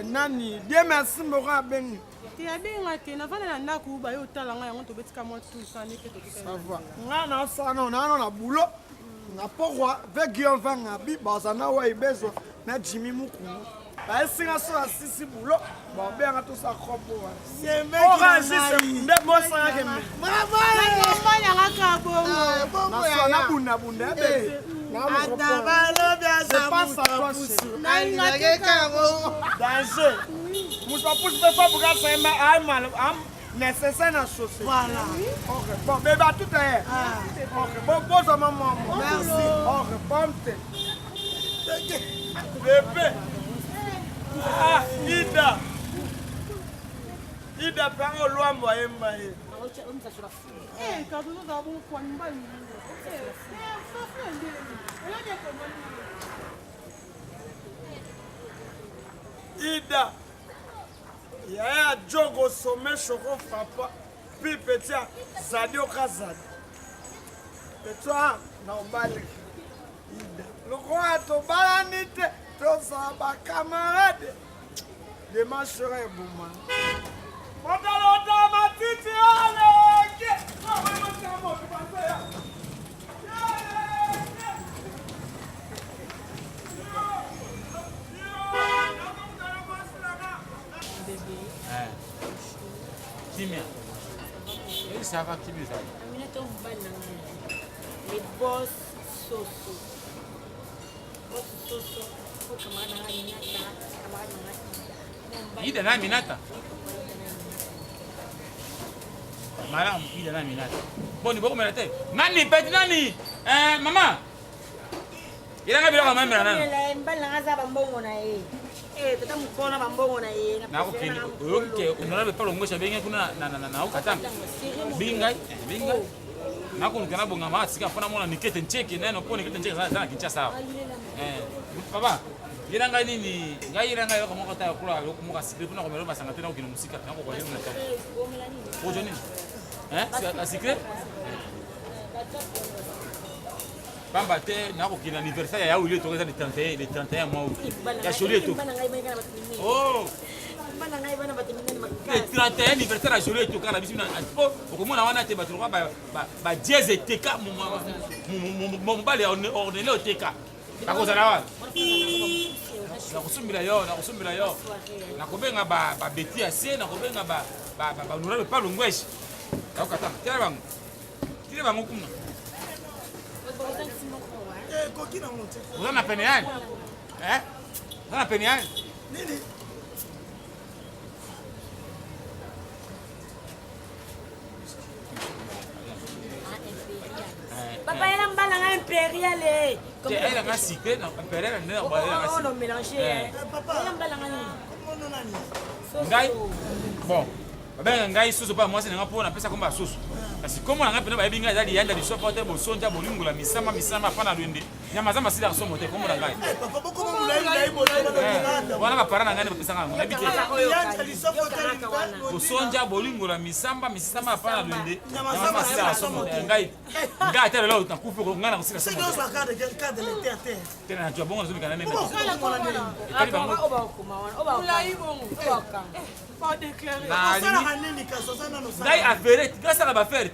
Nani, Dieu merci, Mora Ben. Tu as bien raté, n'a pas la coupe, au talent, on te bête comme tout ça, n'est que ça va. Non, ça, non, on a boulot. On a pas roi, avec Guillaume Van Abi, Bazana, ouais, besoin, n'a Jimmy Moukou. La singa sur la sisi boulot, bon, bien à tout ça, cropo. C'est mec, c'est moi, ça, bravo, on a bunda, c'est pas ça, danger. Moussa pousse de fois pour que ça ait nécessaire à chausser. Voilà. Ok, bon, bébé, tout est. Ok, bon, pose à maman. Merci. Ok, bon, bébé. Ah, Ida. Ida, par au loin, moi, eh, quand nous avons quoi, nous allons. Ida, il y a un job au sommet, choco frappa, puis petit Zadio Kazad. Et toi, non, balé. Ida, le roi a ton balanite, ton samba camarade. Demain serait bon, man. Montalota, ma titi, allez! Kimia. Et ça va qui bizarre. Les boss soso. Boss soso. Faut que madame Aminata, Ida na Aminata. Madame Ida na Aminata. Bon, ni beaucoup melate. Nani petit nani. Maman. Il a bien la même nana. Elle mbala ngaza bambongo na ye. Tata mukona bambongo na ye. Na ko kini. Okay, unala palo ngosha benga kuna na ukatanga. Bingai. Na ko ngana bonga ma sika fana mona nikete ncheki na no ko nikete ncheki sana kincha sawa. Papa. Yena ngai nini? Ngai yena ngai ko moko ta kula ko moko sikre pona ko melo masanga tena ko kina musika na ko kwa nini na to. Ko joni. C'est sikre? Bamba te na ko kina anniversaire ya uli to le 31 mois. Ya joli to. Oh. Le 31 anniversaire à joli to kana bisina. Ko mona wana te batro ba dièse teka mon bale ordonné au teka. Bakozala wa. Nakusumbila yo. Nakobenga ba beti ase, nakobenga ba nura pa lungweshi. Nakokata. Tire bango kumna. Koki na monte. Uzana pene yani? Uzana pene yani? Nini? Papa, elle a un bal impérial. Elle a un cycle, impérial, elle a un non, mélangé. Papa, elle a un bal bon, ngai susu pa mwasi nanga pona pesa komba susu. Kasi komo nanga pena ba yebinga dali yanda biso pote bo sonja bolingula misama pana lwende. Nyama zamba sida somo te komo ngai. Papa boko mo mulai bo nganda. Wana ba parana ngane pesa ngana nabite. Yanda biso pote bo sonja bolingula misama pana lwende. Nyama zamba sida somo te ngai. Ngai tele lo takufu ko ngana kusika somo. C'est quoi cadre quel cadre le terre. Tena na jobongo zumi kana nene. Pas déclaré. Ngai affaire, grâce à la affaire.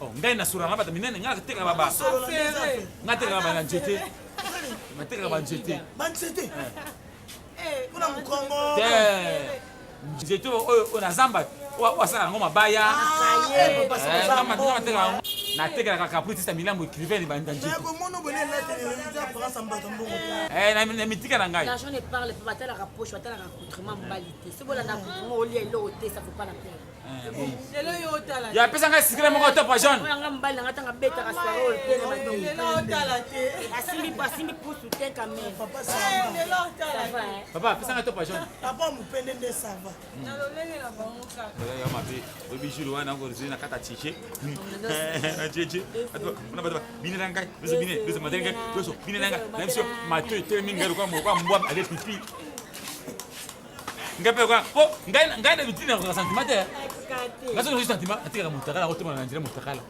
Oh, ngai na sura ngaba minene ngaka teka baba. Ngate ngaba na njete. Mateka ba njete. Banjete. Kuna mkongo. Njete o na zamba. Wa sala ngoma baya. Na teka ka kaputi sa milambo écrivain ba njete. Na mitika na ngai. L'argent ne parle pas, tu la rapproche, tu la rencontrement mbalité. C'est bon la rencontrement au lieu l'autre, ça faut pas la faire. Ya pesa ngai sikile moko to pa jaune. Nga mbali nga tanga beta ka soirée au tene ba do. Asimbi pousse te ka me. Papa pesa ngai to pa jaune. Papa mupende nde ça va. Na lolenge na bango ka. Ya mabe, obi julu wana ngo rizina kata chiche. Na chiche. Ona ba bine na ngai, beso madenga, beso bine na ngai. Même si mato te minga ko mo kwa mbwa avec pipi. Ngape kwa ko ngai na bitina ko sentiment te. Ngaso no sentiment atika mutakala ko tuma na njira mutakala.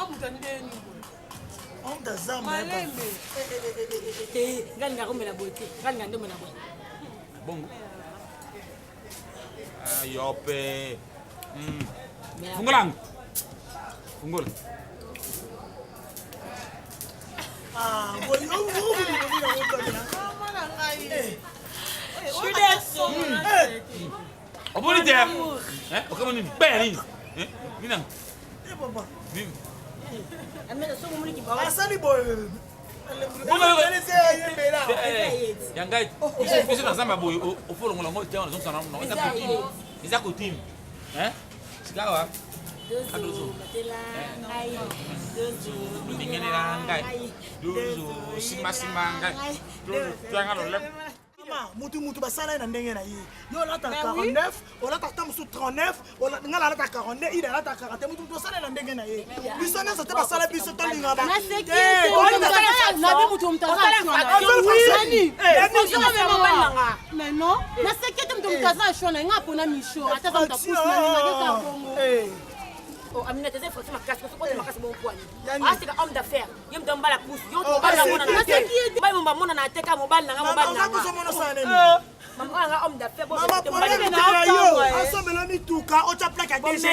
Mutandeni. On da zamba. Malembe. Ngali nga komela bote, ngali nga ndomela bote. Bongo. Ayope. Fungolang. Fungol. Obuli te. Okamo nini? Beni. Nina. Papa. Nini? Amela so mumuli ki ba. Asali boy. Yangai. Iso na zamba boy ofolo ngola ngo tena zonsa na ngo zakutini. Izakutini. Sikawa. Dozo, matela, ngai. Dozo, bingenera ngai. Dozo, simba ngai. Dozo, twanga lo lep. Mutu basala na ndenge na ye. Yo lata 49, on lata tamsu 39, on ngala lata 42, il lata 40. Mutu basala na ndenge na ye. Biso na sote basala biso tolinga ba. Na sekete. Na bi mutu mtaza. Nani? Mais non, na sekete mutu mtaza shona ngapo na misho. Ata za mtakusi na ngaka Kongo. Oh, Amina teze faut ma casse, faut ma casse mon poignet. Ah, c'est un homme d'affaires. Yem domba la pousse. Yo to ba la mona na sekete. Ba mo mona na teka mobile na mobile na. Maman nga homme d'affaires. Maman problème na yo. Ensemble la mituka, o cha plaque à déjà.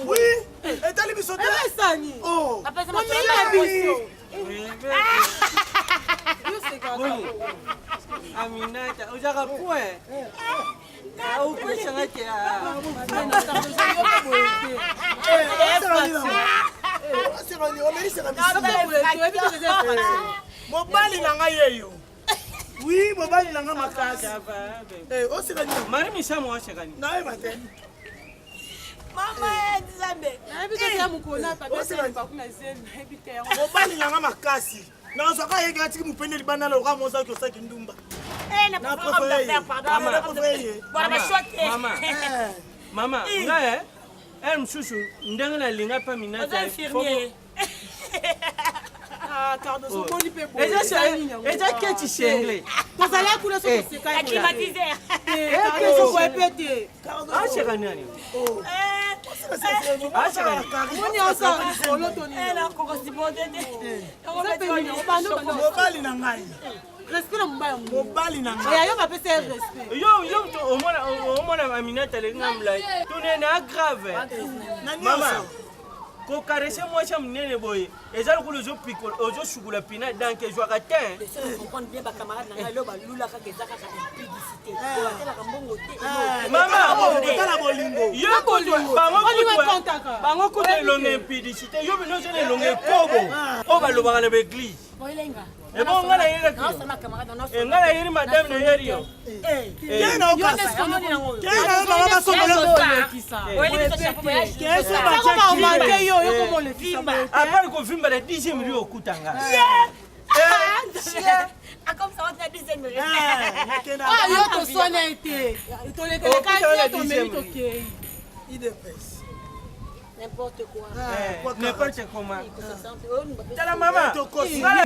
Oui. Et tali biso te. Sani. Oh. Après ça ma biso. Yo c'est quoi? Aminata, ojaka point. Au pesa que mobali na ngai yeyo. Oui, mobali na ngai makasi. Osika ni mari misamo washakani. Na eba te. Mama Nzambe. Na bito ya mukona papa sema pa kuna zeni. Na bito ya mobali na ngai makasi. Na soka yega tiki mupende libanda lo ka moza ko saki ndumba. Na homme d'affaires pardon. Mama, ngai msusu ndenge na linga pa minata. Infirmier. Ah, Cardo, so boni pe bo. Eza keti shengle. Tozali akula so toseka. Acclimatiseur. Cardo, so boepete. Ah, cheka nani? Ah, cheka nani? Moni osa oloto ni. Na koko sibote te. Mobali na ngai. Respect na mobali. Mobali na ngai. Ya yo ba pesa respect. Yo omona Aminata lenga mlai. Tune na grave. Mama. Ko caresse moi cha mnene boye. Ezali kulo zo pikol, ozo shugula pina danke jwa ka te. Je comprends bien ba camarade na ngai lo ba lula ka kezaka ka impudicité. Batela ka mbongo te. Mama, Tala bolingo. yo bango kutu elonge impudicité. Yo bino jene elonge kobo. O balobaka na l'église. Boilenga. E bon ngala yele Non, ki. c'est ma camarade, non. Ngala yele madame na yeri yo. Kena okasa. Kena mama songolo. Apart ko vimba na 10e rio okutanga. Ah, comme ça, on a 10 minutes. Ah, yo to soane te. Tolekaka yo to memi to ke. N'importe quoi. N'importe comment. Tala mama.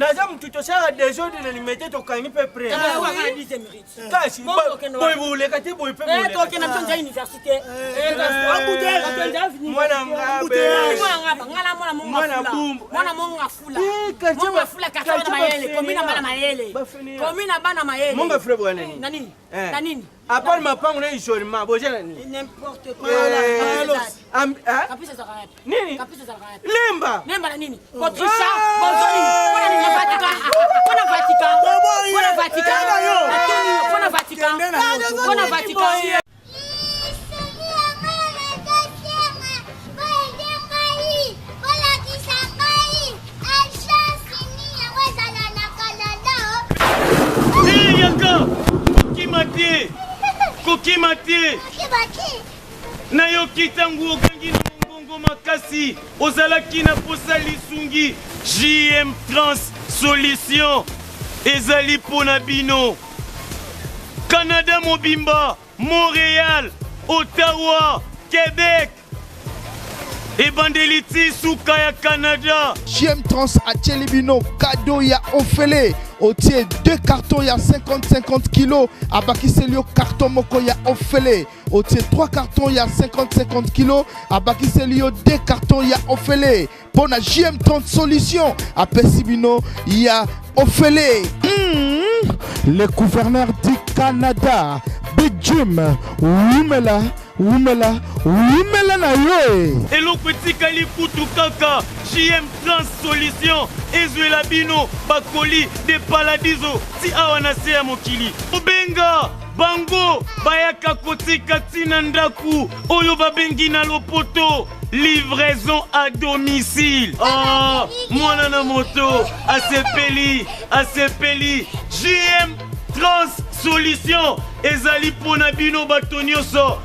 Naza mtu tosaka desordre na limete tokangi pe près. Kasi boy buleka te boy pe buleka. Toi qui n'as pas université. Mwana ngabe. Mwana monga fula. Monga fula kaka na mayele. Komina bana mayele. Komina bana mayele. Monga frère bwana nini? Nani? Nani? Apart mapango na isolema boje na nini? N'importe quoi. Kapisa za rap. Nini? Kapisa za rap. Lemba. Nemba na nini? Kotrisha, bozoni. Kona ni Vatican. Kona Vatican. Kona Vatican. Kona Vatican. Kona Vatican. Koki mate na yo kitangu okangi na mbongo makasi ozalaki na posa lisungi JM Trans Solution ezali pona bino Canada mobimba Montréal Ottawa Québec ebandeliti suka ya Canada JM Trans à Tchelibino cadeau ya Ofele Otier 2 cartons ya 50 kilos à Bakiselio carton moko ya Ofele Otier 3 cartons ya 50 kilos à Bakiselio 2 cartons ya Ofele pour la JM Trans Solution à Pessibino ya Ofele le gouverneur du Canada Big Jim Wumela na yo eloko etikali kutu kaka JM Trans Solution ezwela bino bakoli de paladizo ti awa na se ya mokili obenga bango bayaka kotika tina ndaku oyo babengi na lopoto livraison à domicile. Oh, mwana na moto asepeli JM Trans Solution ezali pona bino bato nyonso.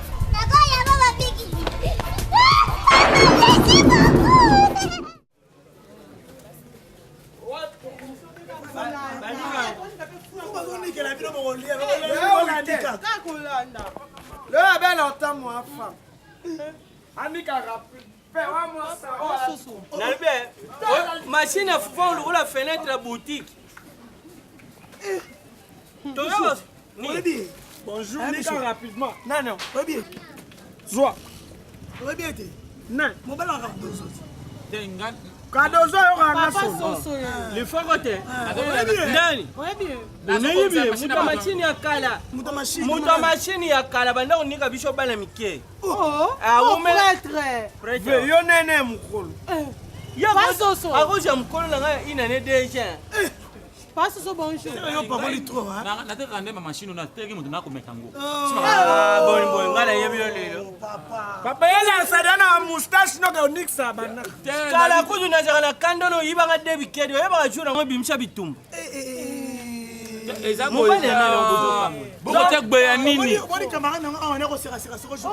Le bel autant moi femme. Anika rapide. Machine à fond la fenêtre la boutique. Bonjour, Nika rapidement. Non. Zoa. Non. Mon bel Kadozo le fagote ndani muta machine ya kala muta machine ya kala banda unika bisho bana mike prêtre yo nene mukolo akoja mukolo nanga inane deja Passe so bonjour. Yo pas voli trop hein. Na te rande ma machine na te kimuntu na kometa ngo. Bon ngala yebilo lelo. Papa yela sadana moustache no ka unixa bana. Kala kuju na jana kandolo yibanga debi kedo yeba jura ngo bimsha bitumba. Eza boye na ngozo. Boko te gbe ya nini? Boni camarade nga on est ko sera soko jo.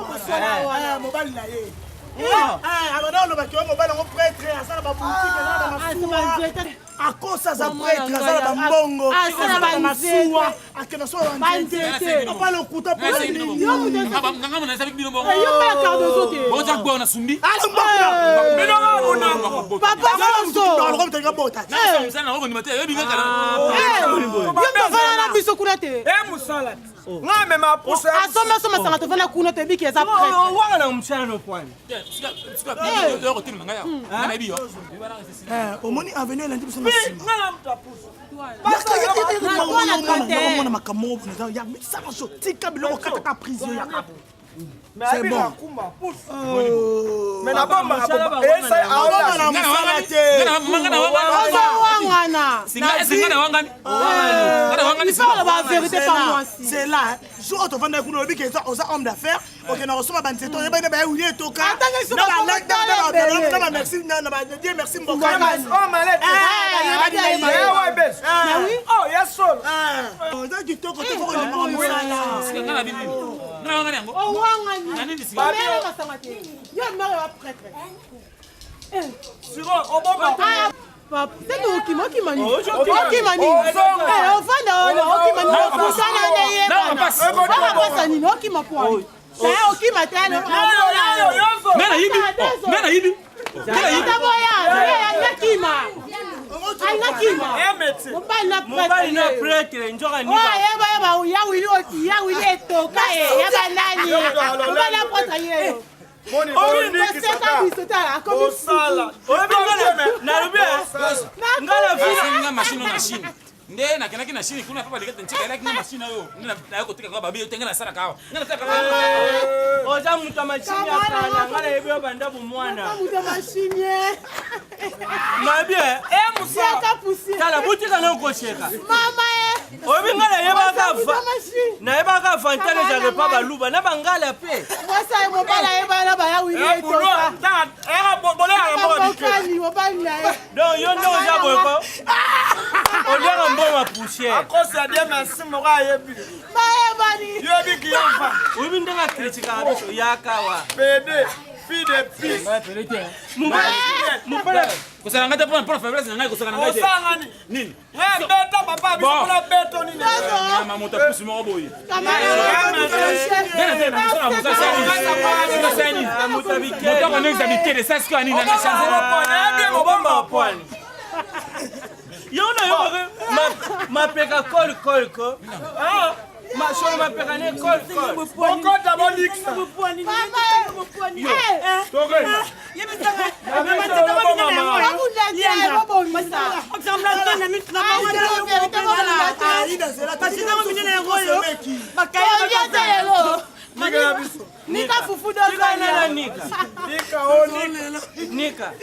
Mobile na ye. Abana lo ba ki mobile ngo prêtre asala ba boutique na ba mafuta. akosa za prêtre azala bambongo azala masuwa akena so banzete papa lokuta po nganga mona sabi bino bongo yo pa Cardozo te boza bona sumbi bino ngabona papa Cardozo alors comme tu bota na msana ngo ndimate yo binga kala yo pa na biso kuna te musala nga mema pusa asoma sanga tovana kuna te biki eza prêtre wanga na msana no pwani sika yo ko tinu ngaya ngana biyo omoni avenue lundi biso na nga mta pusa mona makambo ya misala so tika biloko kataka prison ya kapo c'est bon mais na bamba esa aona na musala te ngana wangana singa wangani ngana wangani c'est la vérité pas moi c'est là jour auto vendre kuno biki eza oza homme d'affaires ok na resoma banzeto yeba ne ba wili toka na merci na Dieu merci mboko oh malade oh yes sol oza kitoko te ko ni musala singa ngana bibi ngana wangani yango oh wangani nani singa mère kasanga te yo mère wa prêtre siro oboma papa c'est okimani ofanda okimani okima pwani okima tano mena yibi mobali na prêtre njoka ni yawili etoka yabanani obala prêtre yeyo nga machine na chine nde nakenaki na chine kuna papa likete ntika elaki nga machine oyo naye kotika kwa babi otenge nasala kawa nga nasala kawa oza mutu amashini akana nga nayebi yo banda bomwana nabie tala butika na okosheka oyebi nga nayebaka fantane ezalaka pa baluba na bangala mpe donc yo nde oza boyeko oliaka mboma poussière oyebi ndenge akritikaka biso yakawa kosala ngai te mpona faiblesse na ngai kosala na ngai te nini nyama moto apusi moko boye moto akonekisa bikede sasiko ya nini na mobomba wa pwani yo nayoka mapeka kolko masolo mapeka ne kolko bokota boliksa nika fufu nika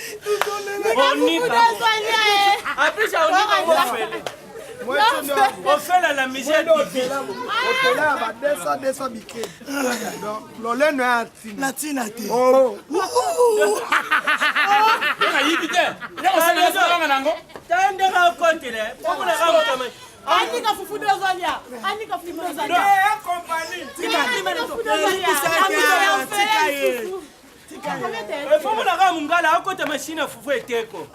apesha ofela la misère otela ba 200 bikedi loleno ya latina te nayibi te yakosanaaanga nango tandeka kotele omonaka motama anika fufu dozalia fomonaka mongala akota mashine ya fufu eteko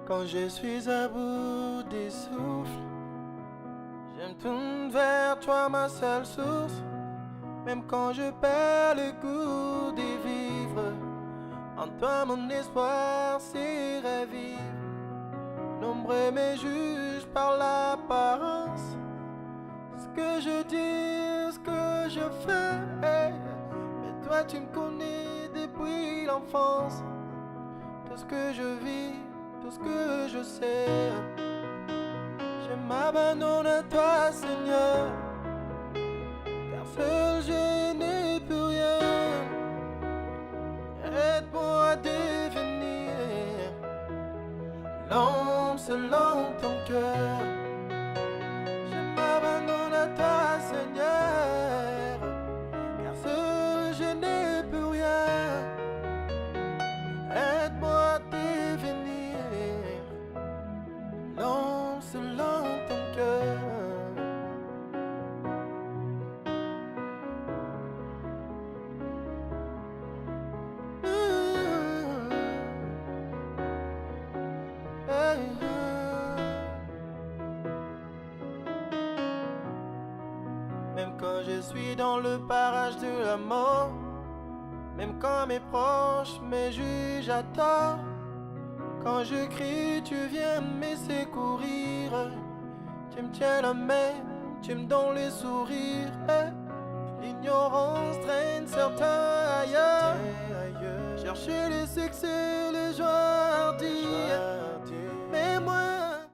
Quand je suis à bout des souffles, je me tourne vers toi, ma seule source. Même quand je perds le goût de vivre, en toi mon espoir s'y ravive. Nombreux me jugent par l'apparence, ce que je dis, ce que je fais. Mais toi tu me connais depuis l'enfance, tout ce que je vis, tout ce que je sais, je m'abandonne à toi, Seigneur, car seul je n'ai plus rien. Aide-moi à devenir l'homme selon ton cœur. Je m'abandonne à toi, Seigneur, car seul je n'ai plus rien. Aide-moi à brûlant ton cœur. Même quand je suis dans le parage de la mort, même quand mes proches me jugent à tort, quand je crie, tu viens me secourir. Tu me tiens la main, tu me donnes les sourires. L'ignorance traîne sur